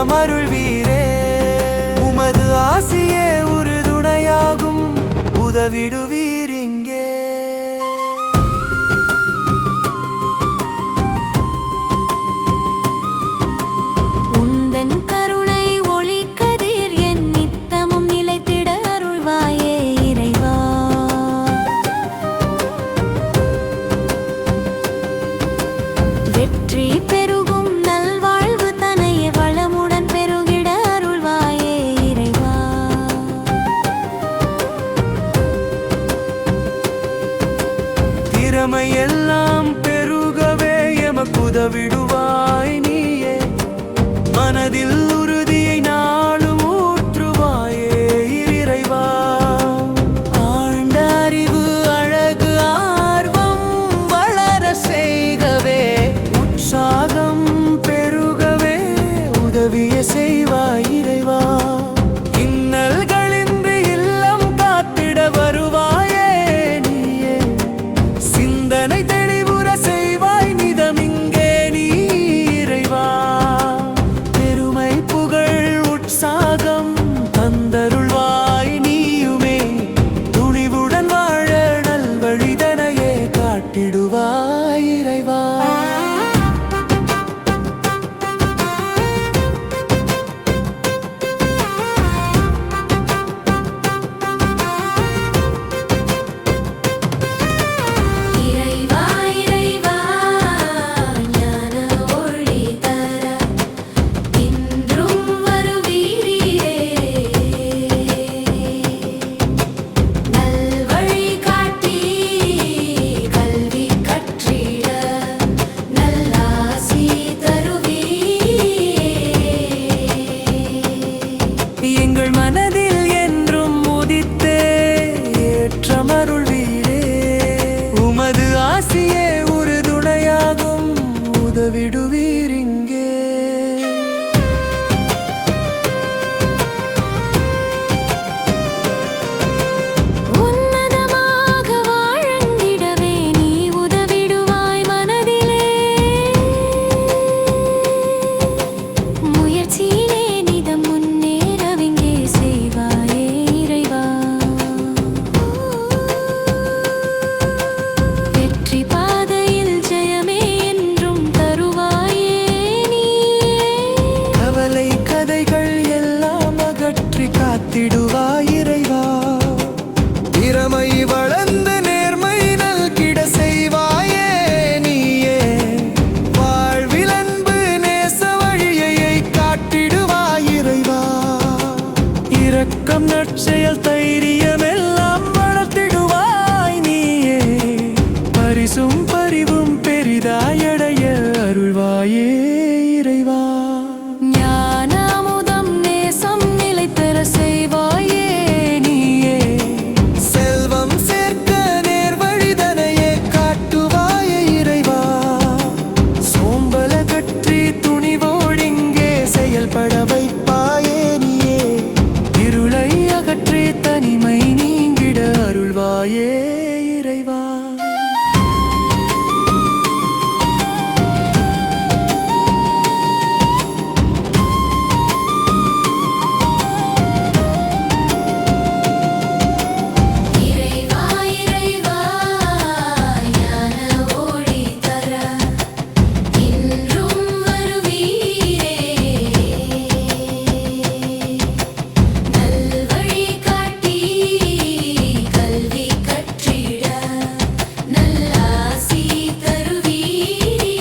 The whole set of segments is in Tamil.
ஏற்றமருள்வீரே. உமது ஆசியே உறுதுணையாகும், உதவிடுவீரிங்கே. வெற்றி பெருகும் நல்வாழ்வு தனைய வளமுடன் பெருகிட அருள்வாயே இறைவா. திறமையெல்லாம் பெருகவே எமக்குதவிடுவாய் நீயே. மனதில் உறுதியை நாளும் ஊற்றுவாயே இறைவா. ஆழ்ந்த அறிவு அழகு ஆர்வம் வளர செய்கவே, உற்சாகம் பெருகவே உதவிய செய்வாய் இறைவா. இன்னல்களின்றி இல்லம் காத்திட வருவாயே நீயே. சிந்தனை தெளிவுற செய்வாய் நிதமிங்கே நீ இறைவா. பெருமை புகழ் உற்சாகம் தந்தருள்வாய் நீயுமே. துணிவுடன் வாழ நல்வழிதனையே காட்டிடுவாய் இறைவா. எங்கள் மனதில் என்றும் உதித்தே ஏற்றமருள்வீரே. உமது ஆசியே உறுதுணையாகும், உதவிடுவீரிங்கே. உன்னதமாக வாழ்ந்திடவே நீ உதவிடுவாய் மனதிலே. முயற்சியிலே நிதம் முன்னேறவிங்கே செய்வாயே இறைவா. வெற்றி பாதையில் ஜெயமே என்றும் தருவாயே நீயே. கவலை கதைகள் எல்லாம் அகற்றி காத்திடுவாய் இறைவா. திறமை வளர்ந்து நேர்மை நல்கிட செய்வாயே நீயே. வாழ்வில் அன்பு நேச வழியை காட்டிடுவாய் இறைவா. இரக்கம் நற்செயல் தைரியம் எல்லாம் வளர்த்திடுவாய் நீயே. பரிசும் பரிவும் பெரிதாயடைய அருள்வாயே இறைவா. ஞான அமுதம் நேசம் நிலைத்தர செய்வாயே நீயே. செல்வம் சேர்க்க நேர்வழிதனையே காட்டுவாயே இறைவா. சோம்பல கற்றி துணிவோடிங்கே செயல்பட வைப்பாயே நீயே. இருளை அகற்றி தனிமை நீங்கிட அருள்வாயே இறைவா. இறைவா இறைவா ஞான ஒளி தர இன்றும் வருவீரே. நல்வழி காட்டி கல்வி கற்றிட நல்லாசி தருவீரே.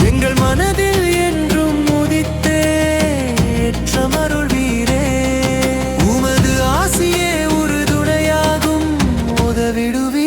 எங்கள் மனதில் என்றும் உதித்தே ஏற்றமருள்வீரே. உமது ஆசியே உறுதுணையாகும், உதவிடுவீரே.